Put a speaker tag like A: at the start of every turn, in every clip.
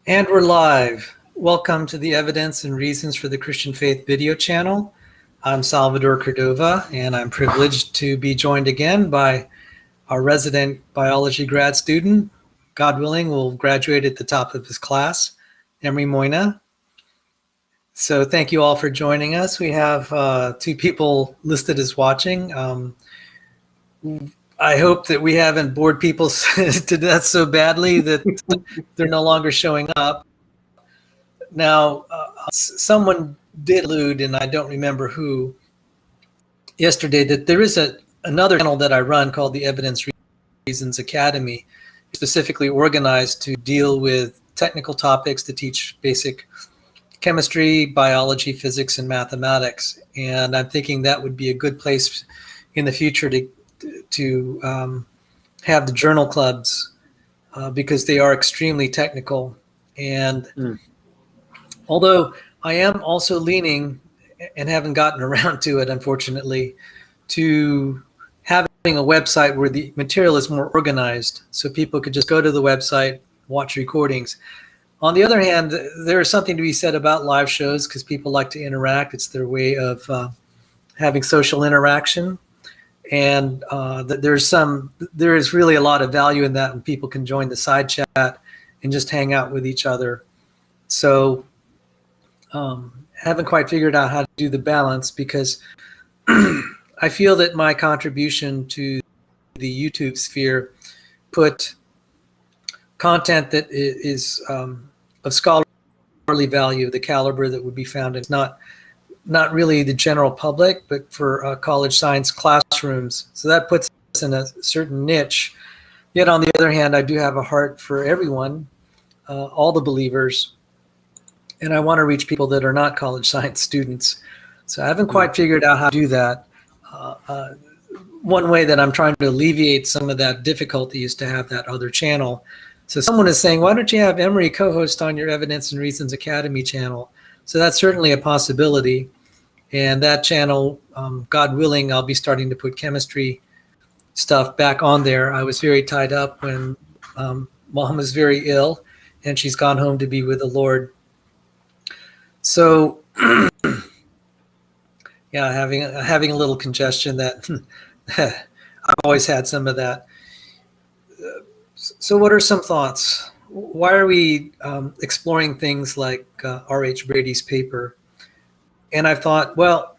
A: And we're live. Welcome to the Evidence and Reasons for the Christian Faith video channel. I'm Salvador Cordova, and I'm privileged to be joined again by our resident biology grad student. God willing, will graduate at the top of his class, Emory Moyna. So thank you all for joining us. We have two people listed as watching. I hope that we haven't bored people to death so badly that they're no longer showing up. Now, someone did allude, and I don't remember who, yesterday, that there is another channel that I run called the Evidence Reasons Academy, specifically organized to deal with technical topics, to teach basic chemistry, biology, physics, and mathematics. And I'm thinking that would be a good place in the future to have the journal clubs because they are extremely technical. And although I am also leaning, and haven't gotten around to it, unfortunately, to having a website where the material is more organized so people could just go to the website, watch recordings. On the other hand, there is something to be said about live shows because people like to interact. It's their way of having social interaction. And there is really a lot of value in that, and people can join the side chat and just hang out with each other. So haven't quite figured out how to do the balance because I feel that my contribution to the YouTube sphere put content that is of scholarly value, the caliber that would be found in not really the general public, but for college science classrooms. So that puts us in a certain niche. Yet on the other hand, I do have a heart for everyone, all the believers, and I want to reach people that are not college science students. So I haven't quite figured out how to do that. One way that I'm trying to alleviate some of that difficulty is to have that other channel. So someone is saying, why don't you have Emory co-host on your Evidence and Reasons Academy channel? So that's certainly a possibility. And that channel, God willing, I'll be starting to put chemistry stuff back on there. I was very tied up when Mom was very ill, and she's gone home to be with the Lord. So, yeah, having a little congestion that I've always had some of that. So what are some thoughts? Why are we exploring things like RH Brady's paper? And I've thought, well,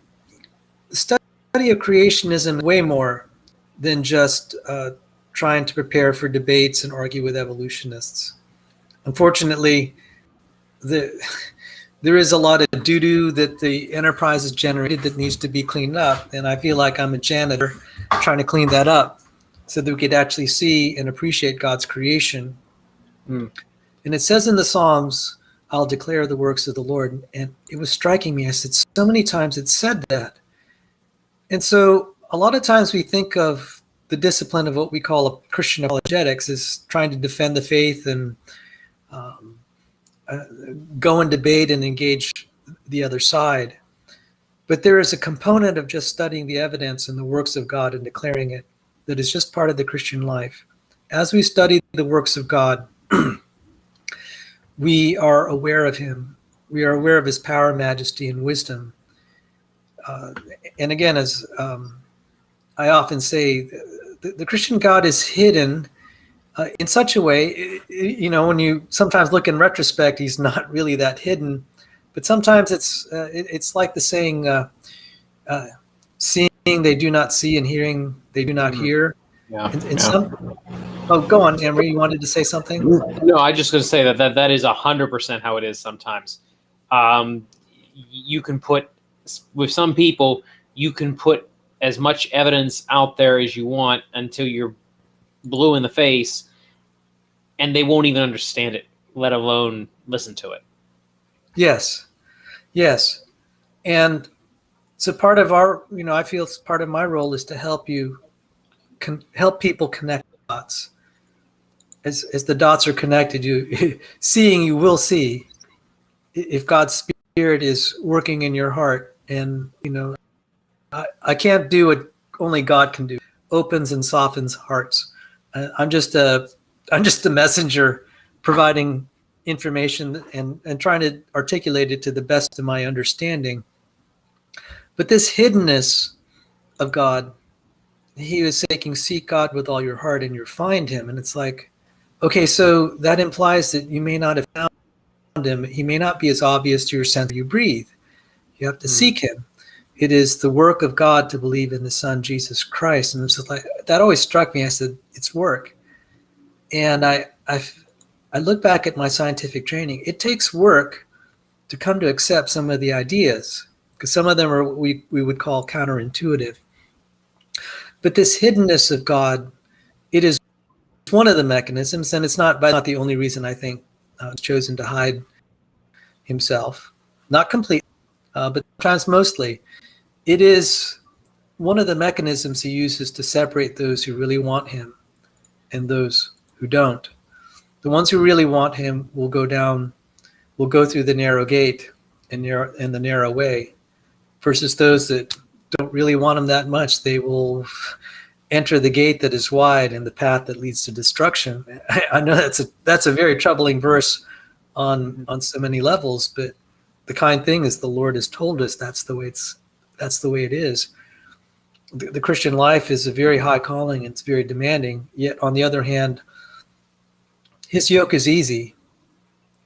A: the study of creationism is way more than just trying to prepare for debates and argue with evolutionists. Unfortunately, there is a lot of doo-doo that the enterprise has generated that needs to be cleaned up. And I feel like I'm a janitor trying to clean that up so that we could actually see and appreciate God's creation. And it says in the Psalms, I'll declare the works of the Lord. And it was striking me. I said, so many times it said that. And so a lot of times we think of the discipline of what we call Christian apologetics as trying to defend the faith and go and debate and engage the other side. But there is a component of just studying the evidence and the works of God and declaring it that is just part of the Christian life. As we study the works of God, we are aware of him. We are aware of his power, majesty, and wisdom. And again, as I often say, the Christian God is hidden in such a way, when you sometimes look in retrospect, he's not really that hidden. But sometimes it's like the saying, seeing they do not see, and hearing they do not hear.
B: Yeah.
A: Oh, go on, Emory. You wanted to say something?
B: No, I just going to say that is 100% how it is sometimes. You can put, with some people, you can put as much evidence out there as you want until you're blue in the face, and they won't even understand it, let alone listen to it.
A: Yes. And so part of our, I feel part of my role is to help people connect dots. As the dots are connected, you will see if God's Spirit is working in your heart. And I can't do what only God can do. Opens and softens hearts. I'm just a messenger providing information and trying to articulate it to the best of my understanding. But this hiddenness of God, he was saying, seek God with all your heart and you'll find him. And it's like, okay, so that implies that you may not have found him. He may not be as obvious to your sense you breathe. You have to seek him. It is the work of God to believe in the Son, Jesus Christ. And it's like, that always struck me. I said, it's work. And I look back at my scientific training. It takes work to come to accept some of the ideas, because some of them are what we would call counterintuitive. But this hiddenness of God, it is one of the mechanisms, and it's not the only reason I think he's chosen to hide himself. Not completely, but sometimes mostly. It is one of the mechanisms he uses to separate those who really want him and those who don't. The ones who really want him will go through the narrow gate and the narrow way, versus those that don't really want him that much. They will enter the gate that is wide and the path that leads to destruction. I know that's a very troubling verse on so many levels, but the kind thing is the Lord has told us that's the way it is. The Christian life is a very high calling. It's very demanding. Yet on the other hand, his yoke is easy.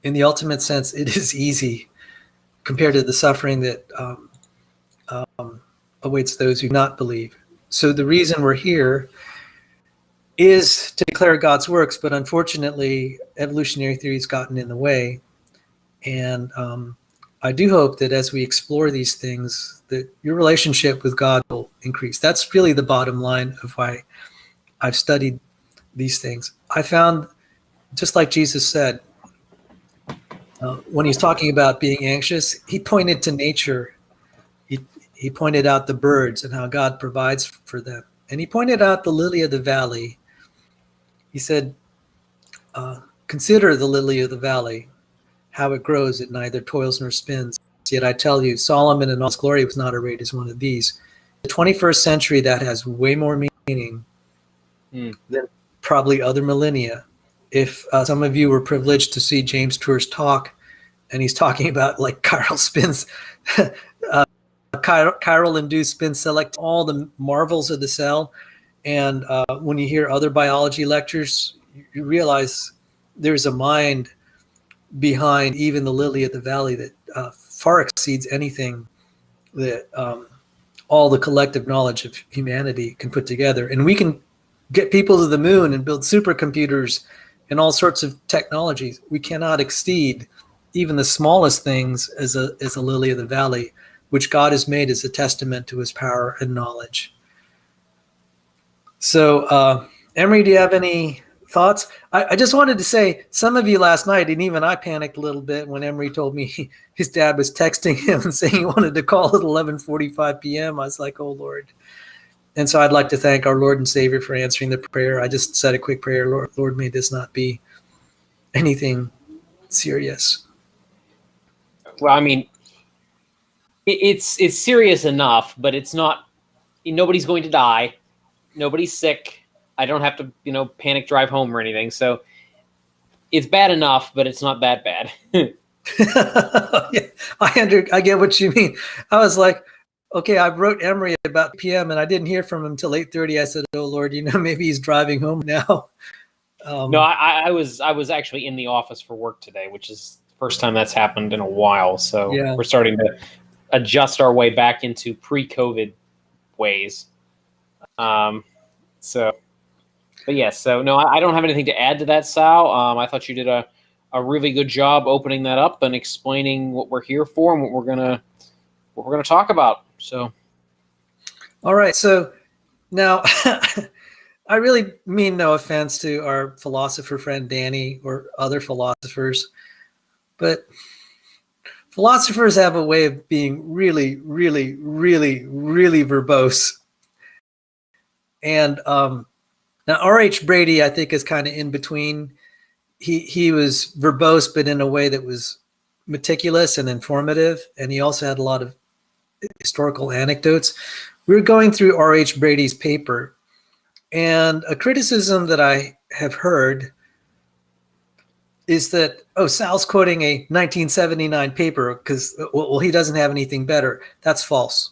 A: In the ultimate sense, it is easy compared to the suffering that awaits those who do not believe. So the reason we're here is to declare God's works, but unfortunately, evolutionary theory has gotten in the way. And I do hope that as we explore these things, that your relationship with God will increase. That's really the bottom line of why I've studied these things. I found, just like Jesus said, when he's talking about being anxious, he pointed to nature. He pointed out the birds and how God provides for them. And he pointed out the lily of the valley. He said, consider the lily of the valley, how it grows. It neither toils nor spins. Yet I tell you, Solomon in all his glory was not arrayed as one of these. The 21st century, that has way more meaning than probably other millennia. If some of you were privileged to see James Tour's talk, and he's talking about like chiral spins, chiral induced spin select, all the marvels of the cell. And when you hear other biology lectures, you realize there's a mind behind even the lily of the valley that far exceeds anything that all the collective knowledge of humanity can put together. And we can get people to the moon and build supercomputers and all sorts of technologies. We cannot exceed even the smallest things as a lily of the valley, which God has made as a testament to his power and knowledge. So, Emory, do you have any thoughts? I just wanted to say, some of you last night, and even I panicked a little bit when Emory told me his dad was texting him and saying he wanted to call at 11:45 p.m. I was like, oh, Lord. And so I'd like to thank our Lord and Savior for answering the prayer. I just said a quick prayer. Lord, may this not be anything serious.
B: Well, I mean, it's serious enough, but it's not. Nobody's going to die. Nobody's sick. I don't have to, panic drive home or anything. So it's bad enough, but it's not that bad.
A: Yeah, I get what you mean. I was like, okay, I wrote Emory about PM and I didn't hear from him till 8:30. I said, oh Lord, maybe he's driving home now.
B: No, I was actually in the office for work today, which is the first time that's happened in a while. So
A: yeah.
B: We're starting to adjust our way back into pre-COVID ways. But yes, so no, I don't have anything to add to that, Sal. I thought you did a really good job opening that up and explaining what we're here for and what we're gonna talk about. So,
A: all right. So now, I really mean no offense to our philosopher friend Danny or other philosophers, but philosophers have a way of being really, really, really, really verbose. And now RH Brady, I think, is kind of in between. He was verbose, but in a way that was meticulous and informative. And he also had a lot of historical anecdotes. We were going through RH Brady's paper, and a criticism that I have heard is that, oh, Sal's quoting a 1979 paper because, well, he doesn't have anything better. That's false.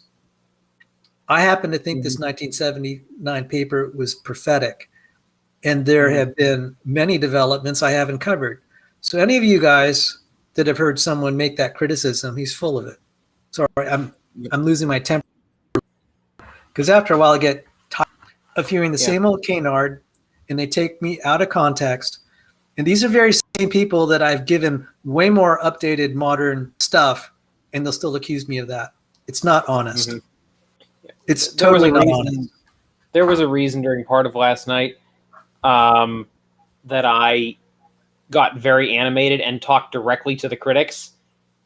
A: I happen to think this 1979 paper was prophetic, and there have been many developments I haven't covered. So any of you guys that have heard someone make that criticism, he's full of it. Sorry, I'm losing my temper because after a while I get tired of hearing the same old canard, and they take me out of context. And these are very same people that I've given way more updated modern stuff, and they'll still accuse me of that. It's not honest. It's totally not honest.
B: There was a reason during part of last night that I got very animated and talked directly to the critics.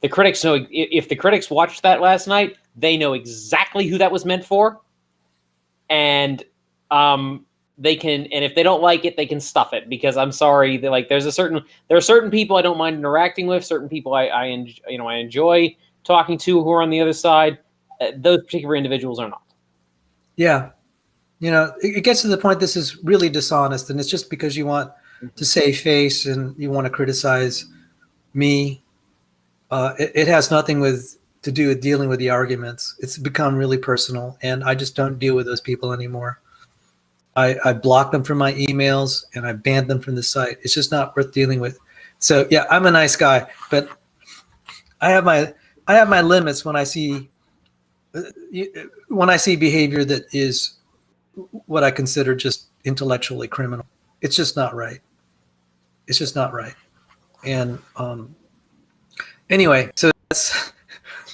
B: The critics know, if the critics watched that last night, they know exactly who that was meant for. And they can, and if they don't like it, they can stuff it, because I'm sorry, there are certain people I don't mind interacting with, certain people I enjoy talking to who are on the other side. Those particular individuals are not.
A: Yeah. It gets to the point this is really dishonest, and it's just because you want to save face and you want to criticize me. It has nothing to do with dealing with the arguments. It's become really personal, and I just don't deal with those people anymore. I blocked them from my emails, and I banned them from the site. It's just not worth dealing with. So yeah, I'm a nice guy, but I have my limits when I see behavior that is what I consider just intellectually criminal. It's just not right. It's just not right. And anyway, so that's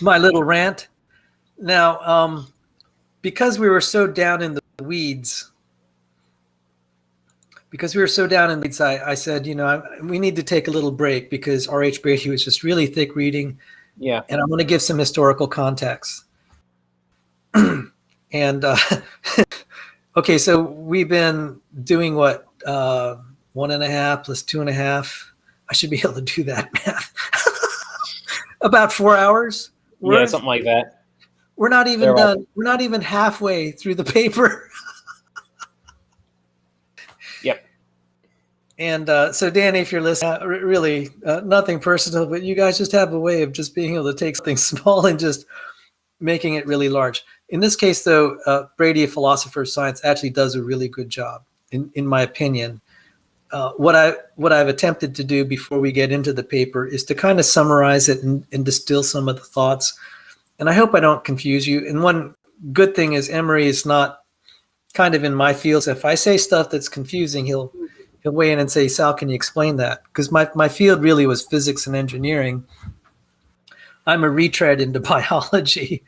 A: my little rant. Now, because we were so down in the weeds, I said, we need to take a little break because RH Brady was just really thick reading.
B: Yeah.
A: And I'm going to give some historical context. And okay, so we've been doing what, 1.5 plus 2.5. I should be able to do that math. About 4 hours.
B: Yeah, something like that.
A: We're not even done. We're not even halfway through the paper.
B: Yep.
A: And so, Danny, if you're listening, really nothing personal, but you guys just have a way of just being able to take something small and just making it really large. In this case, though, Brady, a philosopher of science, actually does a really good job, in my opinion. What I've attempted to do before we get into the paper is to kind of summarize it and distill some of the thoughts. And I hope I don't confuse you. And one good thing is Emory is not kind of in my field. So if I say stuff that's confusing, he'll weigh in and say, Sal, can you explain that? Because my field really was physics and engineering. I'm a retread into biology.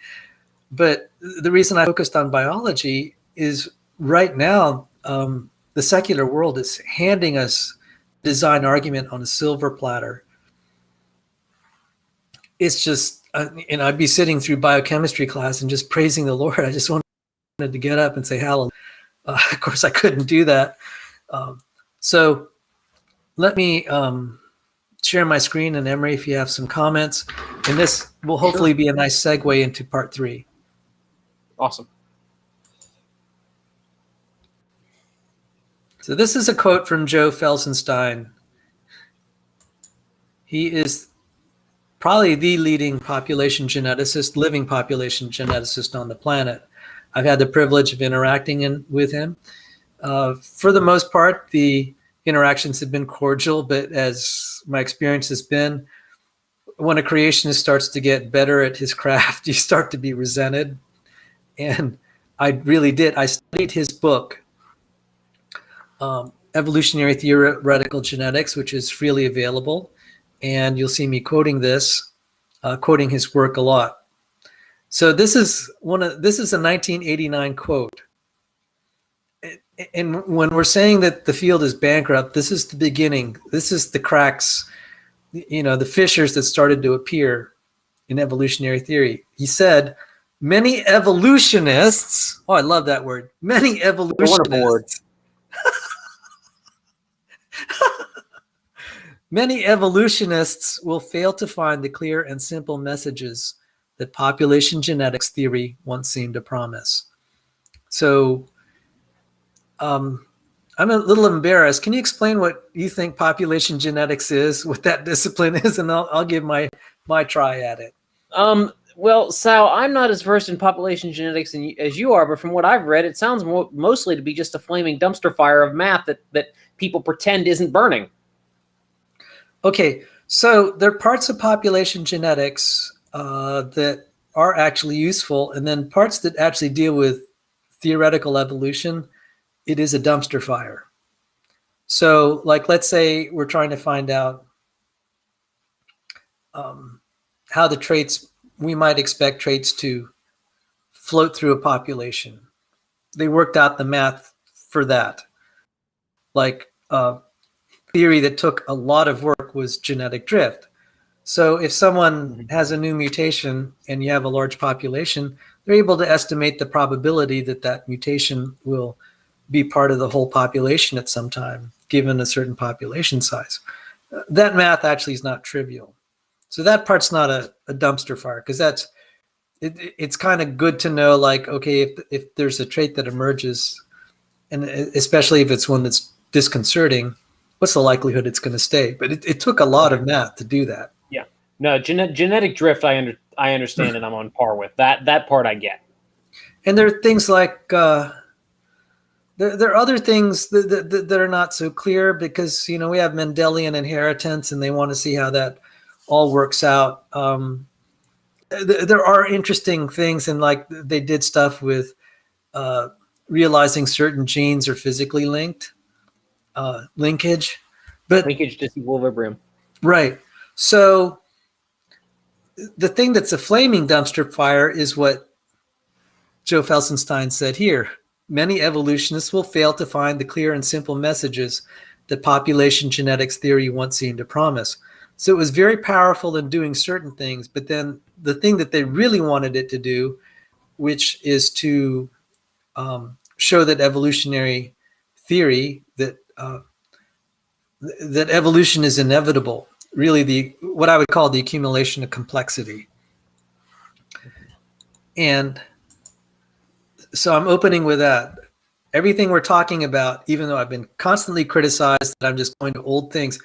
A: But the reason I focused on biology is right now, the secular world is handing us design argument on a silver platter. It's just, I'd be sitting through biochemistry class and just praising the Lord. I just wanted to get up and say hallelujah. Of course, I couldn't do that. So let me share my screen, and Emory, if you have some comments, and this will hopefully be a nice segue into part 3.
B: Awesome.
A: So this is a quote from Joe Felsenstein. He is probably the leading living population geneticist on the planet. I've had the privilege of interacting with him. For the most part, the interactions have been cordial, but as my experience has been, when a creationist starts to get better at his craft, you start to be resented. And I really did. I studied his book, Evolutionary Theoretical Genetics, which is freely available. And you'll see me quoting his work a lot. So this is a 1989 quote. And when we're saying that the field is bankrupt, this is the beginning. This is the cracks, the fissures that started to appear in evolutionary theory. He said, many evolutionists, I love that word, many evolutionists, many evolutionists will fail to find the clear and simple messages that population genetics theory once seemed to promise. So I'm a little embarrassed. Can you explain what you think population genetics is, what that discipline is, and I'll give my try at it.
B: Well, Sal, I'm not as versed in population genetics as you are, but from what I've read, it sounds mostly to be just a flaming dumpster fire of math that people pretend isn't burning.
A: Okay, so there are parts of population genetics that are actually useful, and then parts that actually deal with theoretical evolution. It is a dumpster fire. So, like, let's say we're trying to find out how the traits, we might expect traits to float through a population. They worked out the math for that. Like, theory that took a lot of work was genetic drift. So if someone has a new mutation and you have a large population, they're able to estimate the probability that that mutation will be part of the whole population at some time, given a certain population size. That math actually is not trivial. So that part's not a dumpster fire, because it's kind of good to know, like, okay, if there's a trait that emerges, and especially if it's one that's disconcerting, what's the likelihood it's going to stay? But it took a lot of math to do that.
B: Yeah. No, genetic drift, I understand, and I'm on par with that. That part I get.
A: And there are things like there are other things that are not so clear, because we have Mendelian inheritance, and they want to see how that all works out. There are interesting things, and like they did stuff with realizing certain genes are physically linked, linkage, but
B: linkage disequilibrium.
A: Right. So the thing that's a flaming dumpster fire is what Joe Felsenstein said here. Many evolutionists will fail to find the clear and simple messages that population genetics theory once seemed to promise. So it was very powerful in doing certain things, but then the thing that they really wanted it to do, which is to show that evolutionary theory, that that evolution is inevitable, really what I would call the accumulation of complexity. And so I'm opening with that. Everything we're talking about, even though I've been constantly criticized that I'm just going to old things,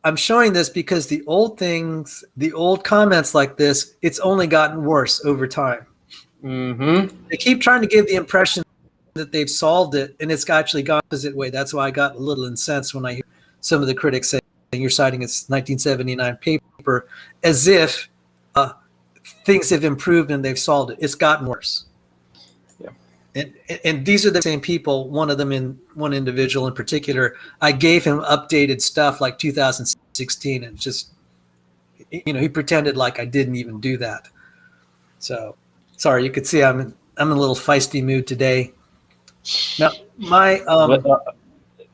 A: I'm showing this because the old things, the old comments like this, it's only gotten worse over time.
B: Mm-hmm.
A: They keep trying to give the impression that they've solved it, and it's actually gone the opposite way. That's why I got a little incensed when I hear some of the critics saying you're citing its 1979 paper as if things have improved and they've solved it. It's gotten worse. Yeah. And these are the same people. One individual in particular, I gave him updated stuff like 2016, and just, he pretended like I didn't even do that. So, sorry, you could see I'm in a little feisty mood today. Now,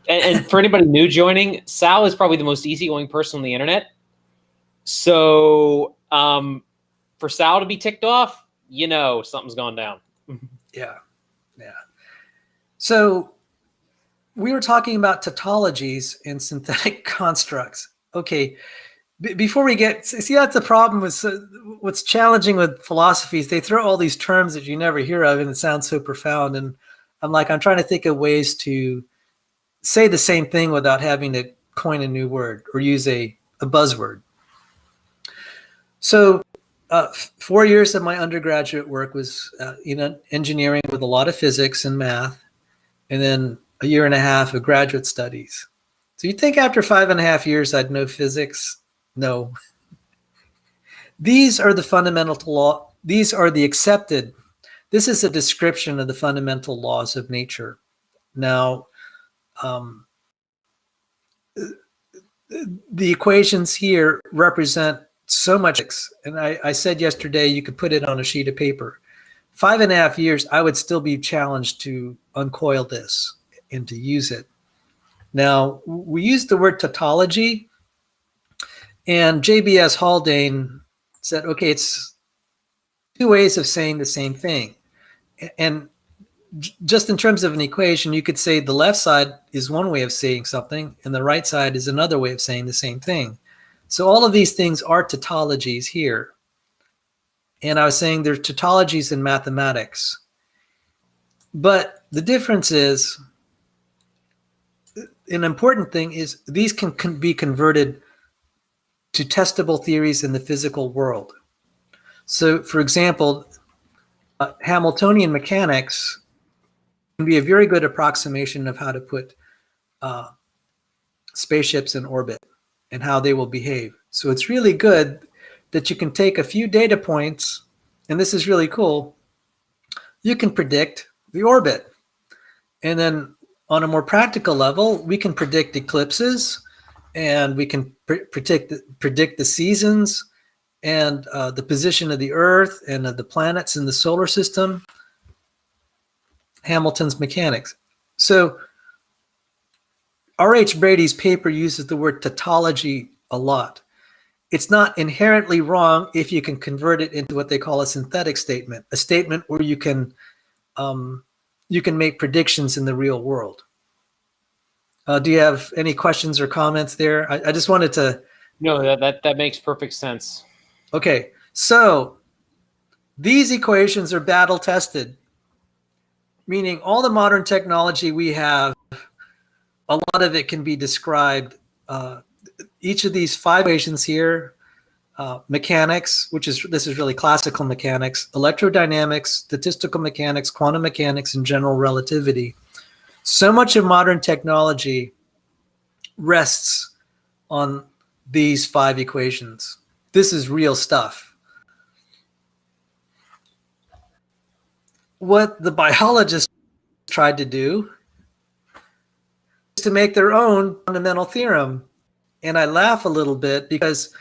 B: and for anybody new joining, Sal is probably the most easygoing person on the internet. So, for Sal to be ticked off, something's gone down.
A: Yeah. So we were talking about tautologies and synthetic constructs. Okay, before we see, that's the problem with what's challenging with philosophies. They throw all these terms that you never hear of, and it sounds so profound. And I'm trying to think of ways to say the same thing without having to coin a new word or use a buzzword. So 4 years of my undergraduate work was engineering with a lot of physics and math, and then a year and a half of graduate studies. So you'd think after 5.5 years I'd know physics? No. These are the fundamental law. These are the accepted. This is a description of the fundamental laws of nature. Now, the equations here represent so much, and I said yesterday you could put it on a sheet of paper. 5.5 years, I would still be challenged to uncoil this and to use it. Now, we use the word tautology, and JBS Haldane said, okay, it's two ways of saying the same thing. And just in terms of an equation, you could say the left side is one way of saying something, and the right side is another way of saying the same thing. So all of these things are tautologies here. And I was saying there are tautologies in mathematics. But the difference is, an important thing is these can be converted to testable theories in the physical world. So, for example, Hamiltonian mechanics can be a very good approximation of how to put spaceships in orbit and how they will behave. So it's really good that you can take a few data points, and this is really cool. You can predict the orbit. And then on a more practical level, we can predict eclipses, and we can predict the seasons and the position of the Earth and of the planets in the solar system. Hamilton's mechanics. So RH Brady's paper uses the word tautology a lot. It's not inherently wrong if you can convert it into what they call a synthetic statement, a statement where you can make predictions in the real world. Do you have any questions or comments there? I just wanted to.
B: No, that makes perfect sense.
A: Okay, so these equations are battle tested, meaning all the modern technology we have, a lot of it can be described. Each of these 5 equations here, mechanics, this is really classical mechanics, electrodynamics, statistical mechanics, quantum mechanics, and general relativity. So much of modern technology rests on these 5 equations. This is real stuff. What the biologists tried to do is to make their own fundamental theorem. And I laugh a little bit because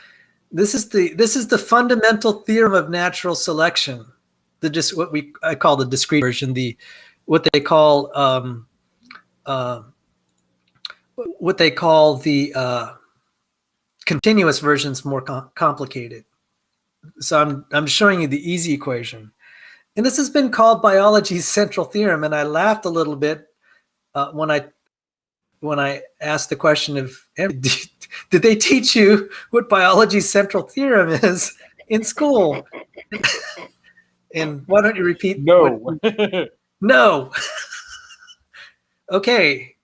A: this is the fundamental theorem of natural selection. I call the discrete version, what they call the continuous version's more complicated. So I'm showing you the easy equation, and this has been called biology's central theorem. And I laughed a little bit when I asked the question of, did they teach you what biology's central theorem is in school? And why don't you repeat?
B: No.
A: No. Okay.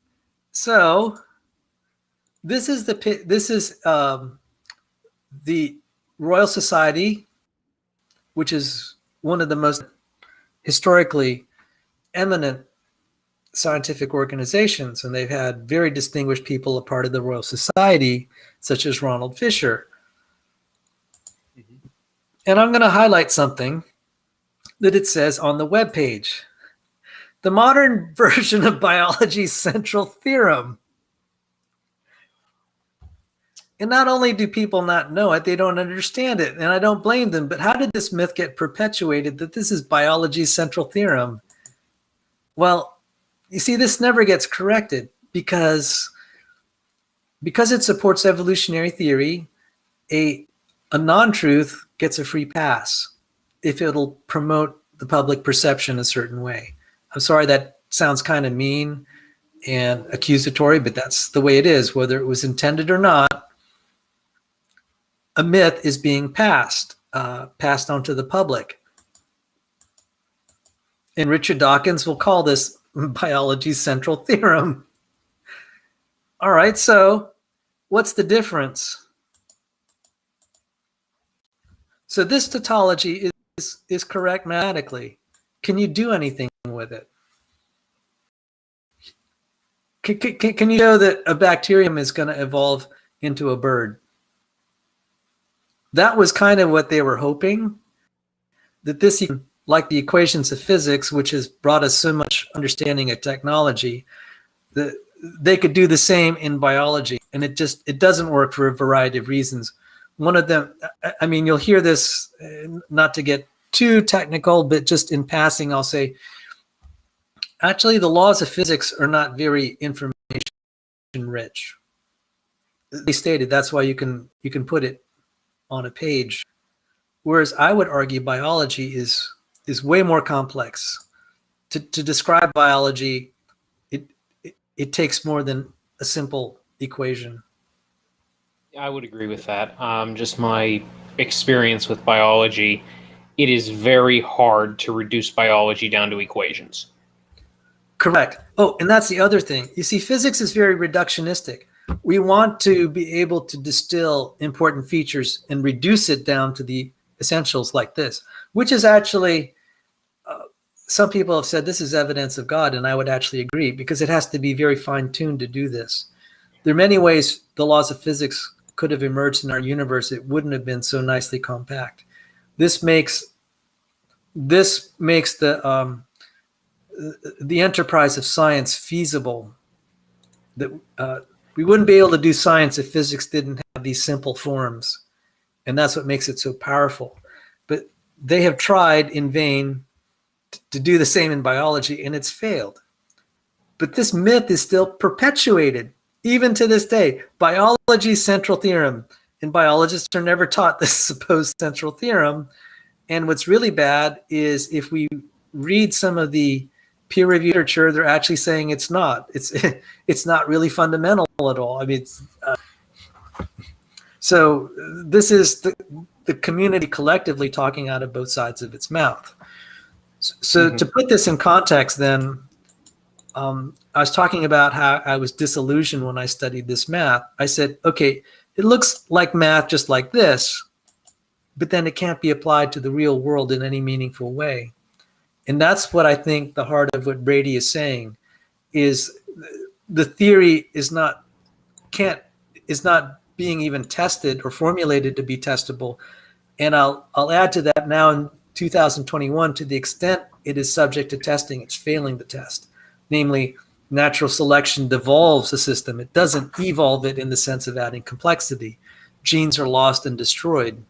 A: So this is the Royal Society, which is one of the most historically eminent scientific organizations, and they've had very distinguished people a part of the Royal Society, such as Ronald Fisher. Mm-hmm. And I'm going to highlight something that it says on the webpage. The modern version of biology's central theorem. And not only do people not know it, they don't understand it, and I don't blame them, but how did this myth get perpetuated that this is biology's central theorem? Well, you see, this never gets corrected because it supports evolutionary theory. A non-truth gets a free pass if it'll promote the public perception a certain way. I'm sorry, that sounds kind of mean and accusatory, but that's the way it is. Whether it was intended or not, a myth is being passed on to the public. And Richard Dawkins will call this biology's central theorem. All right, so what's the difference? So this tautology is correct mathematically. Can you do anything with it? Can you show that a bacterium is going to evolve into a bird? That was kind of what they were hoping, that this, like the equations of physics, which has brought us so much understanding of technology, that they could do the same in biology. And it doesn't work for a variety of reasons. One of them, I mean, you'll hear this, not to get too technical, but just in passing, I'll say, actually, the laws of physics are not very information rich. They stated that's why you can put it on a page. Whereas I would argue biology is way more complex. To describe biology, it takes more than a simple equation.
B: I would agree with that. Just my experience with biology, it is very hard to reduce biology down to equations.
A: Correct. Oh, and that's the other thing. You see, physics is very reductionistic. We want to be able to distill important features and reduce it down to the essentials like this, which is actually, some people have said this is evidence of God, and I would actually agree, because it has to be very fine-tuned to do this. There are many ways the laws of physics could have emerged in our universe. It wouldn't have been so nicely compact. This makes the enterprise of science feasible. That we wouldn't be able to do science if physics didn't have these simple forms, and that's what makes it so powerful. But they have tried in vain to do the same in biology, and it's failed. But this myth is still perpetuated even to this day. Biology's central theorem, and biologists are never taught this supposed central theorem. And what's really bad is if we read some of the peer-reviewed literature, they're actually saying it's not. It's not really fundamental at all. I mean, so this is the community collectively talking out of both sides of its mouth. So to put this in context, then, I was talking about how I was disillusioned when I studied this math. I said, okay, it looks like math just like this, but then it can't be applied to the real world in any meaningful way. And that's what I think the heart of what Brady is saying is the theory is not being even tested or formulated to be testable. And I'll add to that now in 2021, to the extent it is subject to testing, it's failing the test. Namely, natural selection devolves a system. It doesn't evolve it in the sense of adding complexity. Genes are lost and destroyed.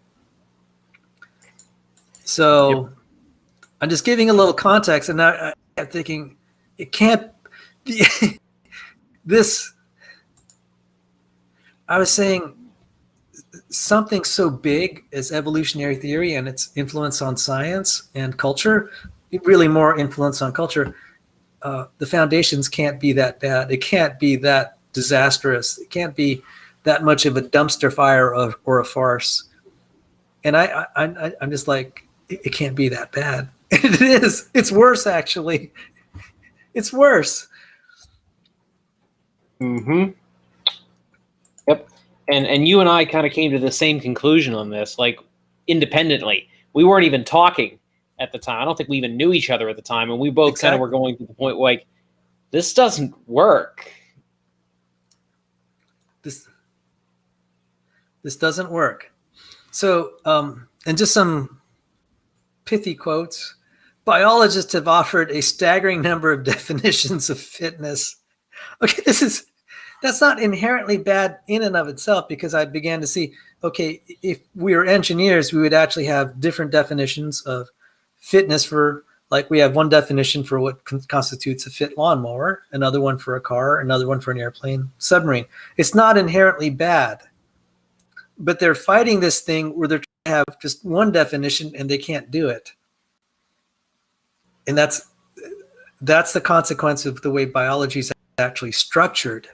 A: So yep. I'm just giving a little context, and now I'm thinking it can't be this. I was saying something so big as evolutionary theory and its influence on science and culture, really more influence on culture, the foundations can't be that bad. It can't be that disastrous. It can't be that much of a dumpster fire or a farce. And I'm just like, it can't be that bad. It is. It's worse, actually. It's worse.
B: Mm-hmm. Yep. And you and I kind of came to the same conclusion on this, like independently. We weren't even talking at the time. I don't think we even knew each other at the time, and we both kind of were going to the point like, this doesn't work.
A: This doesn't work. So, and just some pithy quotes. Biologists have offered a staggering number of definitions of fitness. Okay, that's not inherently bad in and of itself, because I began to see, okay, if we were engineers, we would actually have different definitions of fitness for, like we have one definition for what constitutes a fit lawnmower, another one for a car, another one for an airplane, submarine. It's not inherently bad, but they're fighting this thing where they're trying to have just one definition and they can't do it. And that's the consequence of the way biology is actually structured.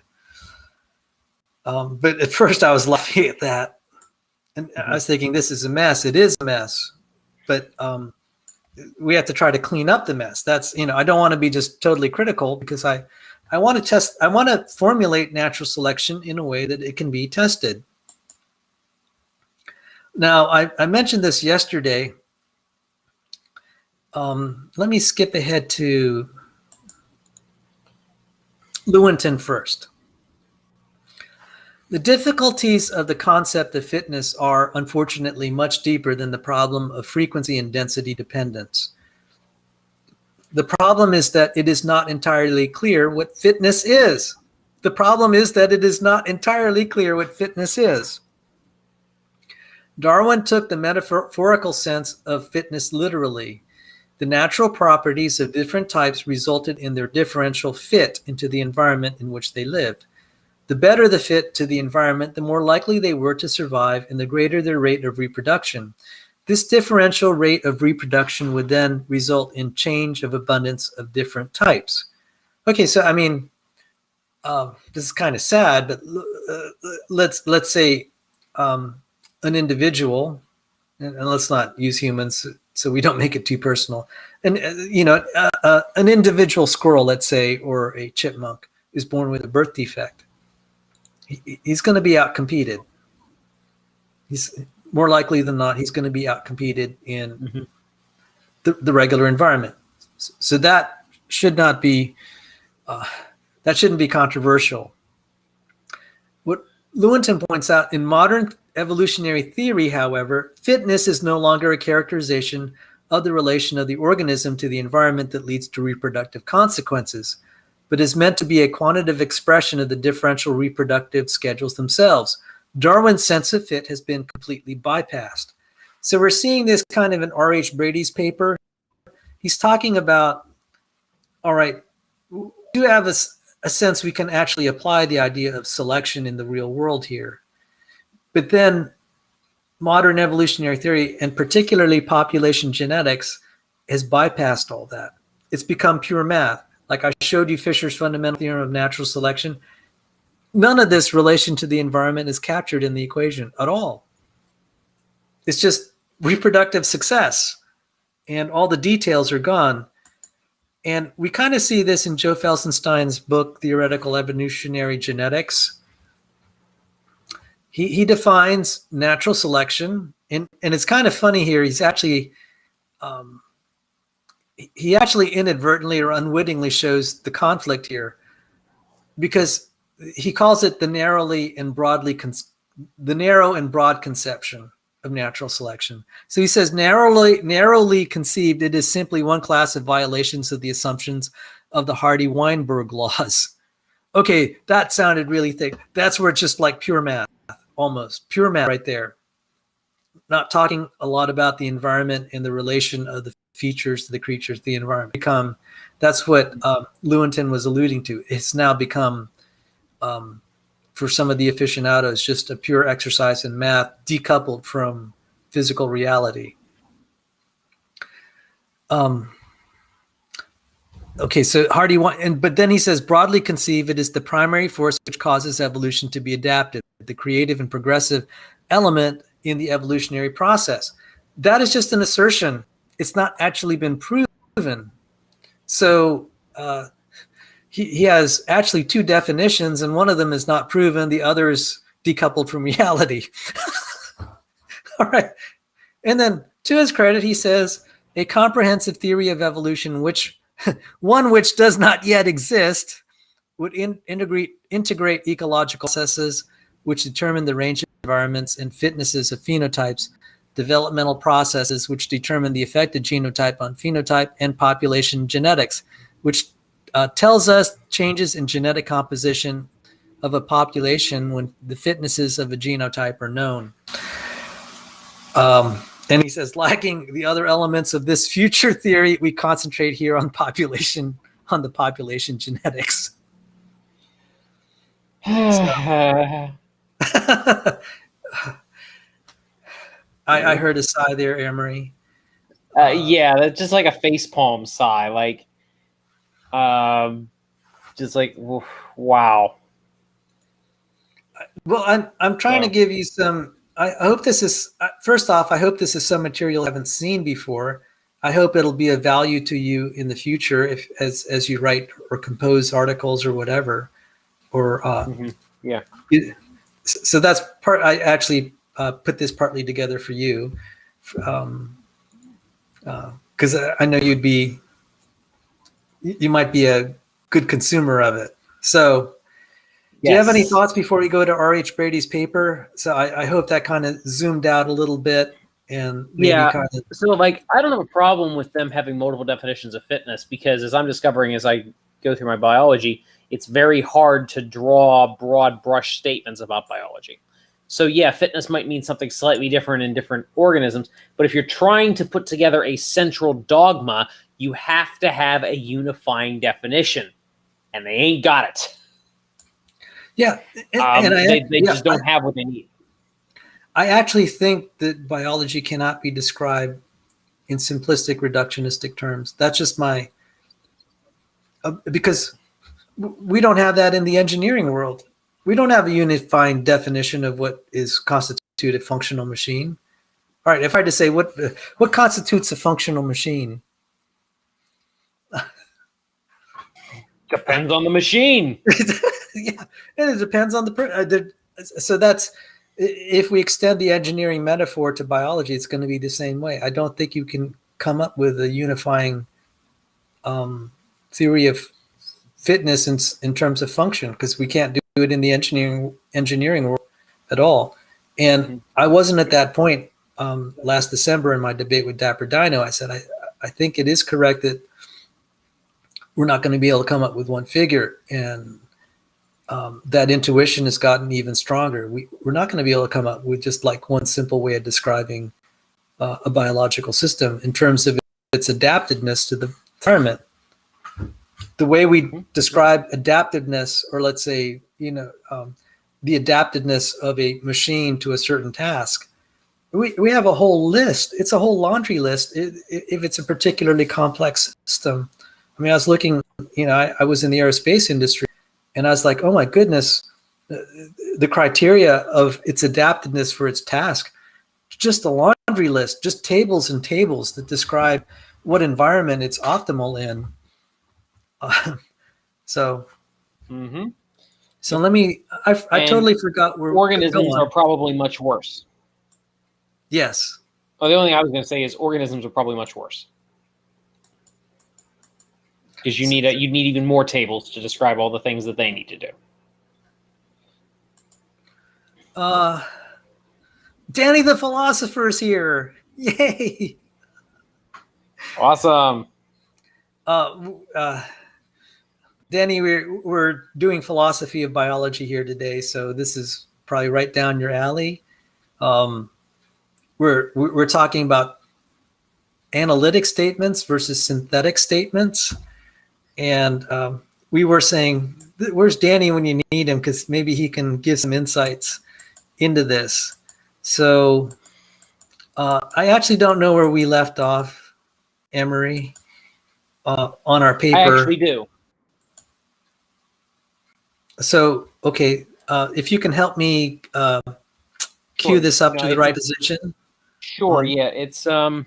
A: But at first I was laughing at that. And I was thinking, this is a mess. It is a mess. But we have to try to clean up the mess. That's, I don't want to be just totally critical, because I want to formulate natural selection in a way that it can be tested. Now, I mentioned this yesterday. Let me skip ahead to Lewontin first. The difficulties of the concept of fitness are, unfortunately, much deeper than the problem of frequency and density dependence. The problem is that it is not entirely clear what fitness is. The problem is that it is not entirely clear what fitness is. Darwin took the metaphorical sense of fitness literally. The natural properties of different types resulted in their differential fit into the environment in which they lived. The better the fit to the environment, the more likely they were to survive, and the greater their rate of reproduction. This differential rate of reproduction would then result in change of abundance of different types. Okay, so I mean, this is kind of sad, but let's say an individual, and let's not use humans so we don't make it too personal. And an individual squirrel, let's say, or a chipmunk is born with a birth defect. He's going to be outcompeted. He's more likely than not, he's going to be outcompeted in the regular environment. So that should not be, that shouldn't be controversial. What Lewontin points out, in modern evolutionary theory, however, fitness is no longer a characterization of the relation of the organism to the environment that leads to reproductive consequences, but is meant to be a quantitative expression of the differential reproductive schedules themselves. Darwin's sense of fit has been completely bypassed. So we're seeing this kind of in RH Brady's paper. He's talking about, all right, you have a sense we can actually apply the idea of selection in the real world here. But then modern evolutionary theory, and particularly population genetics, has bypassed all that. It's become pure math. Like I showed you Fisher's fundamental theorem of natural selection. None of this relation to the environment is captured in the equation at all. It's just reproductive success, and all the details are gone. And we kind of see this in Joe Felsenstein's book, Theoretical Evolutionary Genetics. He defines natural selection, and it's kind of funny here. He actually inadvertently or unwittingly shows the conflict here, because he calls it the narrow and broad conception of natural selection. So he says narrowly conceived, it is simply one class of violations of the assumptions of the Hardy-Weinberg laws. Okay, that sounded really thick. That's where it's just like pure math, almost pure math right there. Not talking a lot about the environment and the relation of the features to the creatures, the environment. That's what Lewontin was alluding to. It's now become, for some of the aficionados, just a pure exercise in math, decoupled from physical reality. Okay, so but then he says, broadly conceived, it is the primary force which causes evolution to be adaptive, the creative and progressive element in the evolutionary process. That is just an assertion. It's not actually been proven. So he has actually two definitions, and one of them is not proven. The other is decoupled from reality. All right. And then to his credit, he says, a comprehensive theory of evolution, which does not yet exist, would integrate ecological processes which determine the range of environments and fitnesses of phenotypes, developmental processes which determine the effect of genotype on phenotype, and population genetics, which tells us changes in genetic composition of a population when the fitnesses of a genotype are known. And he says, lacking the other elements of this future theory, we concentrate here on the population genetics. I heard a sigh there, Emory.
B: Yeah, that's just like a facepalm sigh. Like, just like, wow.
A: Well, I'm trying to give you some. I hope this is, first off, I hope this is some material you haven't seen before. I hope it'll be of value to you in the future as you write or compose articles or whatever. Or
B: yeah.
A: So that's part. I actually put this partly together for you, because I know you might be a good consumer of it. So. Do you have any thoughts before we go to RH Brady's paper? So I hope that kind of zoomed out a little bit and maybe kind of.
B: So like, I don't have a problem with them having multiple definitions of fitness, because as I'm discovering as I go through my biology, it's very hard to draw broad brush statements about biology. So yeah, fitness might mean something slightly different in different organisms, but if you're trying to put together a central dogma, you have to have a unifying definition, and they ain't got it.
A: Yeah,
B: they just don't have what they need.
A: I actually think that biology cannot be described in simplistic reductionistic terms. That's just my, because we don't have that in the engineering world. We don't have a unifying definition of what is constitute a functional machine. All right, if I had to say what constitutes a functional machine?
B: Depends on the machine.
A: Yeah, and it depends on so that's if we extend the engineering metaphor to biology, it's going to be the same way. I don't think you can come up with a unifying theory of fitness in terms of function, because we can't do it in the engineering world at all. And I wasn't at that point last December in my debate with Dapper Dino. I said I think it is correct that we're not going to be able to come up with one figure, and that intuition has gotten even stronger. We're not going to be able to come up with just like one simple way of describing a biological system in terms of its adaptedness to the environment. The way we describe adaptiveness, or let's say, the adaptedness of a machine to a certain task, we have a whole list. It's a whole laundry list if it's a particularly complex system. I mean, I was looking, I was in the aerospace industry, and I was like, oh my goodness, the criteria of its adaptedness for its task, just a laundry list, just tables and tables that describe what environment it's optimal in. So let me, I totally forgot where
B: organisms are probably much worse.
A: Yes.
B: Oh, the only thing I was going to say is organisms are probably much worse. Because you'd need even more tables to describe all the things that they need to do.
A: Danny the philosopher is here. Yay.
B: Awesome.
A: Danny, we're doing philosophy of biology here today, so this is probably right down your alley. We're talking about analytic statements versus synthetic statements. And we were saying, where's Danny when you need him? Because maybe he can give some insights into this. So I actually don't know where we left off, Emory, on our paper.
B: I actually do.
A: So, okay, if you can help me cue this up to the right position.
B: Sure, yeah. It's on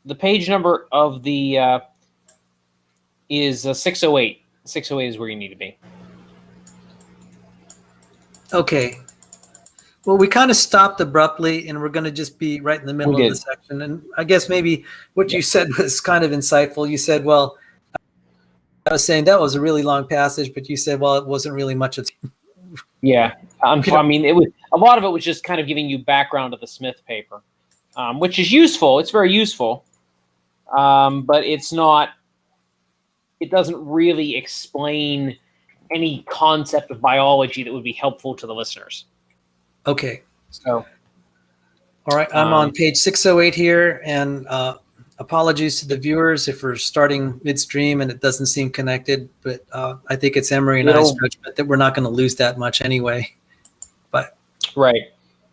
B: the page number of the is 608. 608 is where you need to be.
A: Okay. Well, we kind of stopped abruptly, and we're going to just be right in the middle of the section. And I guess maybe what you said was kind of insightful. You said, well, I was saying that was a really long passage, but you said, well, it wasn't really much of it.
B: Yeah. I mean, it was a lot of it was just kind of giving you background of the Smith paper, which is useful. It's very useful. But it's not, it doesn't really explain any concept of biology that would be helpful to the listeners.
A: Okay.
B: So,
A: all right. I'm on page 608 here, and apologies to the viewers if we're starting midstream and it doesn't seem connected, but I think it's Emory and I's judgment that we're not going to lose that much anyway. But
B: right.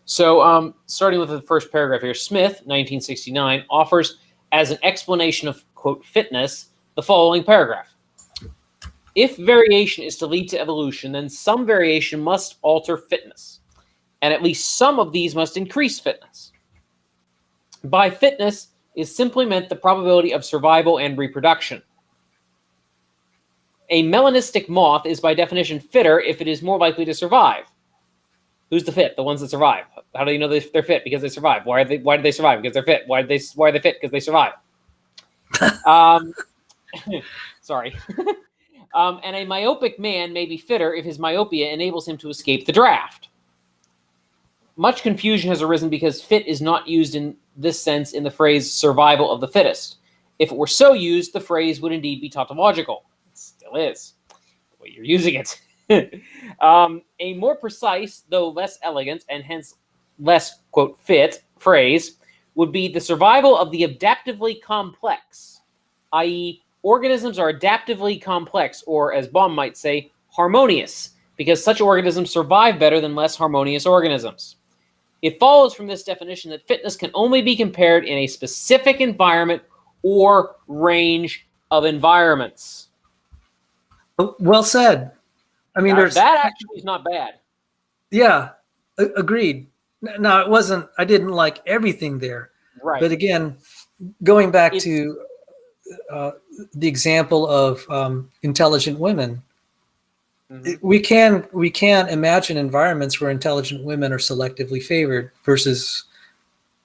B: So, starting with the first paragraph here, Smith, 1969, offers as an explanation of, quote, fitness, the following paragraph. If variation is to lead to evolution, then some variation must alter fitness, and at least some of these must increase fitness. By fitness is simply meant the probability of survival and reproduction. A melanistic moth is by definition fitter if it is more likely to survive. Who's the fit? The ones that survive. How do you know they're fit? Because they survive. Why did they survive? Because they're fit. Why are they fit? Because they survive. Sorry. And a myopic man may be fitter if his myopia enables him to escape the draft. Much confusion has arisen because fit is not used in this sense in the phrase survival of the fittest. If it were so used, the phrase would indeed be tautological. It still is, the way you're using it. A more precise, though less elegant, and hence less, quote, fit phrase would be the survival of the adaptively complex, i.e., organisms are adaptively complex, or as Baum might say, harmonious, because such organisms survive better than less harmonious organisms. It follows from this definition that fitness can only be compared in a specific environment or range of environments.
A: Well said. I mean,
B: that actually is not bad.
A: Yeah, agreed. Now, it wasn't, I didn't like everything there.
B: Right.
A: But again, going back to the example of intelligent women, we can imagine environments where intelligent women are selectively favored versus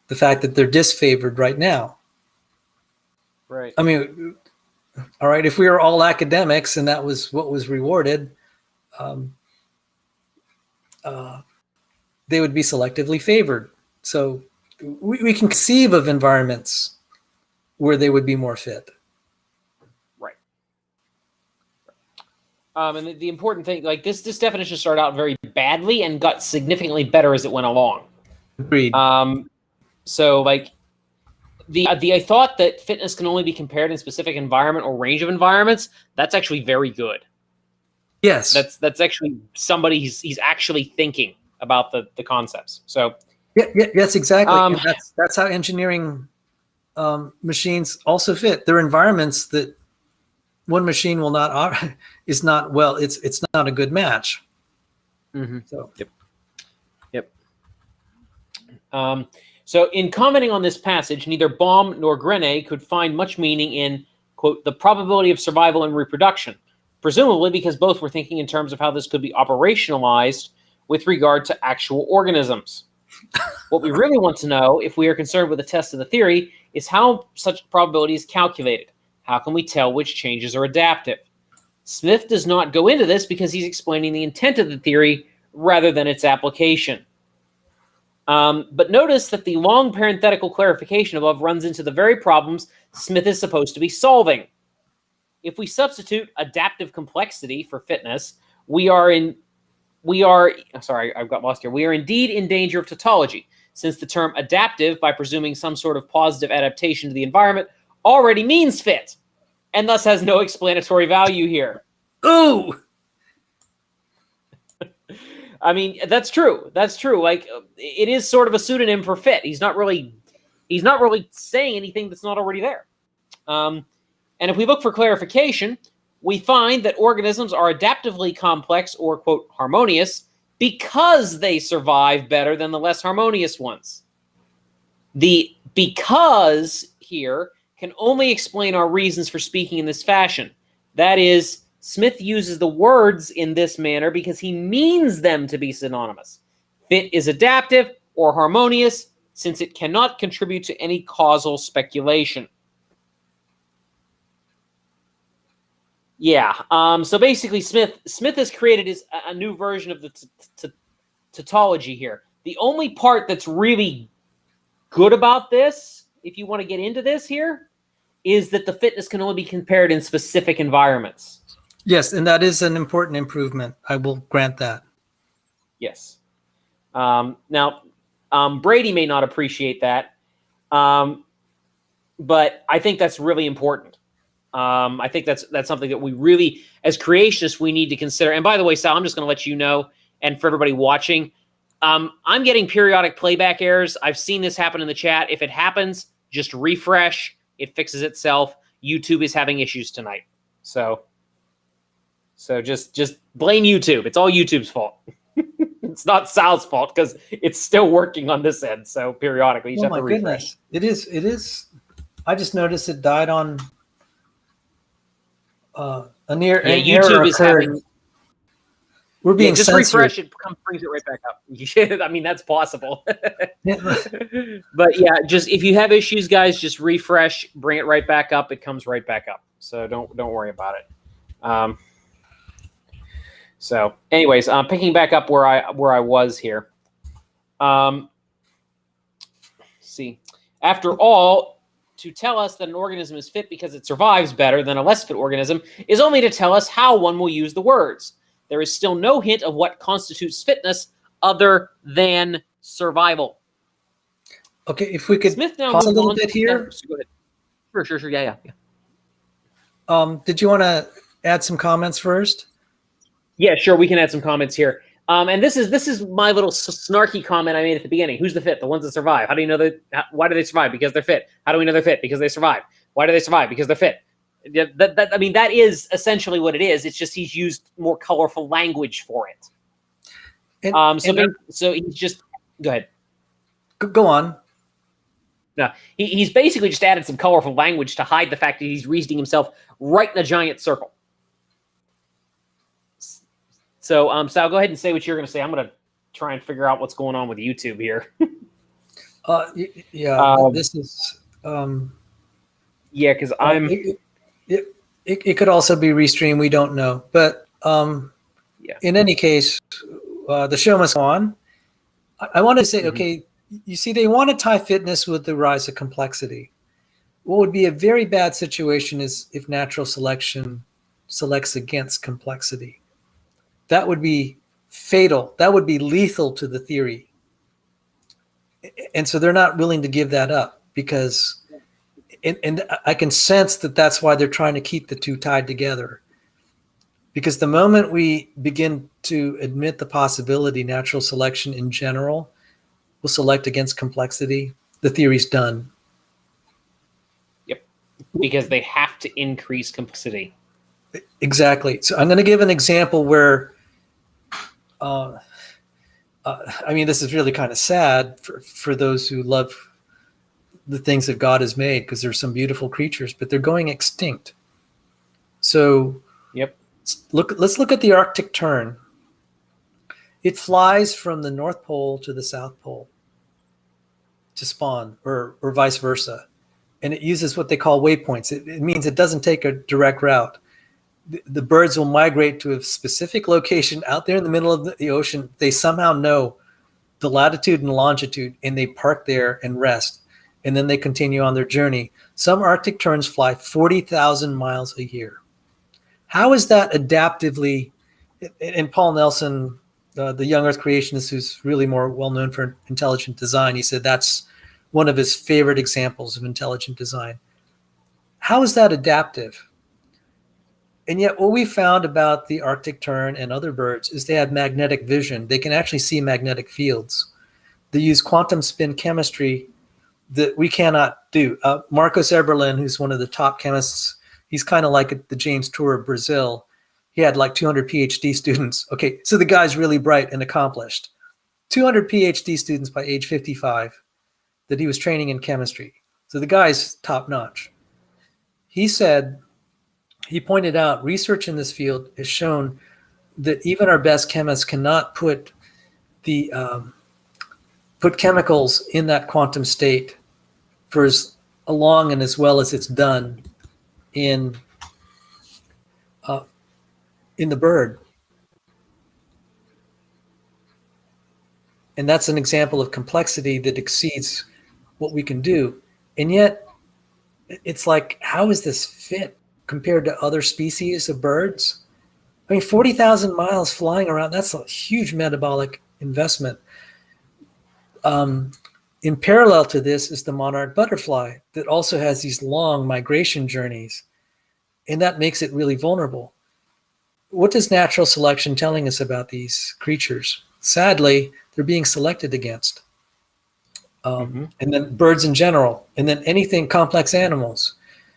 A: the fact that they're disfavored right now.
B: Right.
A: I mean, all right, if we were all academics and that was what was rewarded, they would be selectively favored. So we can conceive of environments where they would be more fit.
B: Right. And the important thing, like this definition started out very badly and got significantly better as it went along.
A: Agreed.
B: So like the thought that fitness can only be compared in specific environment or range of environments, that's actually very good.
A: Yes.
B: That's actually somebody he's actually thinking about the concepts. So
A: yeah, yes, exactly. And that's how engineering machines also fit. They're environments that one machine will not is not well. It's not a good match. So
B: yep. So in commenting on this passage, neither Baum nor Grenet could find much meaning in, quote, the probability of survival and reproduction, presumably because both were thinking in terms of how this could be operationalized with regard to actual organisms. What we really want to know, if we are concerned with the test of the theory, is how such probability is calculated. How can we tell which changes are adaptive? Smith does not go into this because he's explaining the intent of the theory rather than its application. But notice that the long parenthetical clarification above runs into the very problems Smith is supposed to be solving. If we substitute adaptive complexity for fitness, we are indeed in danger of tautology, since the term adaptive, by presuming some sort of positive adaptation to the environment, already means fit, and thus has no explanatory value here.
A: Ooh!
B: I mean, that's true. That's true. Like, it is sort of a pseudonym for fit. He's not really saying anything that's not already there. And if we look for clarification, we find that organisms are adaptively complex or, quote, harmonious because they survive better than the less harmonious ones. The because here can only explain our reasons for speaking in this fashion. That is, Smith uses the words in this manner because he means them to be synonymous. Fit is adaptive or harmonious since it cannot contribute to any causal speculation. Yeah. So basically, Smith has created a new version of the tautology here. The only part that's really good about this, if you want to get into this here, is that the fitness can only be compared in specific environments.
A: Yes, and that is an important improvement. I will grant that.
B: Yes. Now, Brady may not appreciate that, but I think that's really important. I think that's something that we really, as creationists, we need to consider. And by the way, Sal, I'm just going to let you know, and for everybody watching, I'm getting periodic playback errors. I've seen this happen in the chat. If it happens, just refresh. It fixes itself. YouTube is having issues tonight. So just blame YouTube. It's all YouTube's fault. It's not Sal's fault because it's still working on this end. So periodically, you just have to refresh.
A: Goodness. It is. I just noticed it died on
B: YouTube is having.
A: We're being
B: just
A: censored.
B: Refresh it, brings it right back up. I mean, that's possible. But yeah, just if you have issues, guys, just refresh, bring it right back up. It comes right back up. So don't worry about it. So, anyways, picking back up where I was here. See, after all, to tell us that an organism is fit because it survives better than a less fit organism is only to tell us how one will use the words. There is still no hint of what constitutes fitness other than survival.
A: Okay, if we could
B: Smith now
A: pause a little bit here.
B: Go ahead. Sure. Yeah.
A: Did you want to add some comments first?
B: Yeah, sure. We can add some comments here. And this is my little snarky comment I made at the beginning. Who's the fit? The ones that survive. How do you know that? Why do they survive? Because they're fit. How do we know they're fit? Because they survive. Why do they survive? Because they're fit. I mean, that is essentially what it is. It's just he's used more colorful language for it. So he's just go ahead.
A: Go on.
B: No, he's basically just added some colorful language to hide the fact that he's reasoning himself right in a giant circle. So, Sal, go ahead and say what you're going to say. I'm going to try and figure out what's going on with YouTube here.
A: This is.
B: Yeah, because I'm.
A: It could also be restreamed. We don't know, but
B: Yeah.
A: In any case, the show must go on. I want to say, okay, you see, they want to tie fitness with the rise of complexity. What would be a very bad situation is if natural selection selects against complexity. That would be fatal. That would be lethal to the theory. And so they're not willing to give that up because, and I can sense that that's why they're trying to keep the two tied together. Because the moment we begin to admit the possibility natural selection in general will select against complexity, the theory's done.
B: Yep. Because they have to increase complexity.
A: Exactly. So I'm going to give an example where, this is really kind of sad for those who love the things that God has made, because there's some beautiful creatures, but they're going extinct. So
B: yep.
A: Let's look at the Arctic tern. It flies from the North Pole to the South Pole to spawn, or vice versa. And it uses what they call waypoints. It means it doesn't take a direct route. The birds will migrate to a specific location out there in the middle of the ocean. They somehow know the latitude and longitude, and they park there and rest. And then they continue on their journey. Some Arctic terns fly 40,000 miles a year. How is that adaptively? And Paul Nelson, the young Earth creationist, who's really more well-known for intelligent design, he said that's one of his favorite examples of intelligent design. How is that adaptive? And yet what we found about the Arctic tern and other birds is they have magnetic vision. They can actually see magnetic fields. They use quantum spin chemistry that we cannot do. Marcos Eberlin, who's one of the top chemists, he's kind of like the James Tour of Brazil. He had like 200 PhD students. Okay, so the guy's really bright and accomplished. 200 PhD students by age 55 that he was training in chemistry. So the guy's top notch. He pointed out research in this field has shown that even our best chemists cannot put chemicals in that quantum state for as long and as well as it's done in the bird. And that's an example of complexity that exceeds what we can do. And yet it's like, how is this fit compared to other species of birds? I mean, 40,000 miles flying around, that's a huge metabolic investment. In parallel to this is the monarch butterfly that also has these long migration journeys, and that makes it really vulnerable. What is natural selection telling us about these creatures? Sadly, they're being selected against. And then birds in general, and then anything complex animals.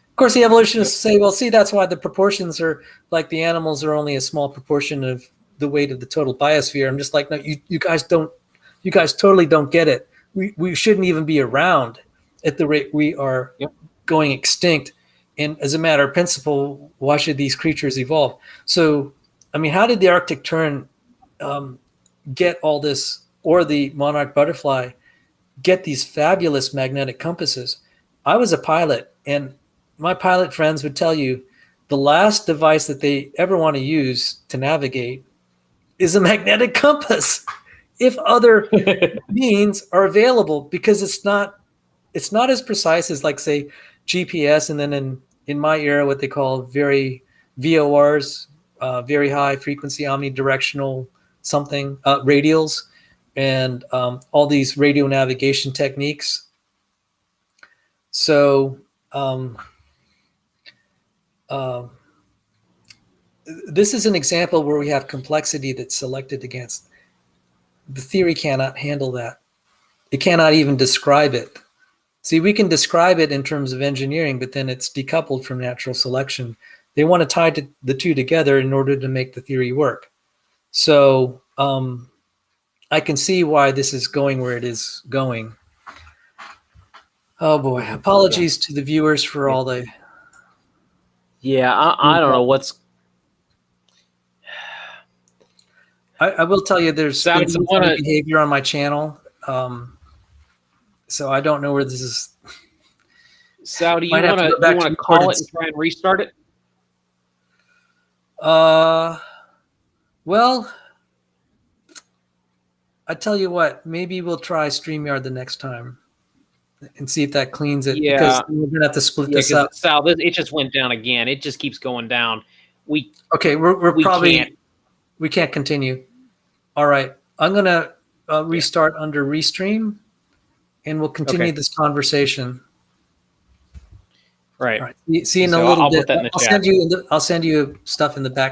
A: Of course, the evolutionists say, well, see, that's why the proportions are like the animals are only a small proportion of the weight of the total biosphere. I'm just like, no, you guys totally don't get it. We shouldn't even be around at the rate we are going extinct. And as a matter of principle, why should these creatures evolve? So, I mean, how did the Arctic tern get all this, or the monarch butterfly get these fabulous magnetic compasses? I was a pilot, and my pilot friends would tell you the last device that they ever want to use to navigate is a magnetic compass, if other means are available, because it's not as precise as, like, say, GPS, and then in my era, what they call VORs, very high frequency omnidirectional something, radials, and all these radio navigation techniques. So this is an example where we have complexity that's selected against. The theory cannot handle that. It cannot even describe it. See, we can describe it in terms of engineering, but then it's decoupled from natural selection. They want to tie the two together in order to make the theory work. So I can see why this is going where it is going. Oh boy! Apologies to the viewers for all the.
B: Yeah, I don't know what's.
A: I will tell you, there's
B: Sal,
A: been
B: do
A: some
B: you want
A: funny
B: to?
A: behavior on my channel, so I don't know where this is.
B: Sal, do you
A: Might have
B: want
A: to
B: to?
A: go
B: Do you
A: back
B: want
A: to
B: to call
A: recorded.
B: it and try and restart it?
A: Well, I tell you what, maybe we'll try StreamYard the next time and see if that cleans it, because
B: Yeah,
A: we're gonna have to split
B: yeah.
A: this
B: Because
A: up.
B: Sal, it just went down again. It just keeps going down. We
A: Okay, we're
B: we
A: probably
B: can't.
A: we can't continue. All right, I'm gonna
B: Yeah.
A: restart under Restream, and we'll continue
B: Okay.
A: this conversation.
B: Right.
A: All right, see you in a
B: So
A: little
B: I'll
A: bit.
B: put that in the
A: I'll
B: chat.
A: send you stuff in the back.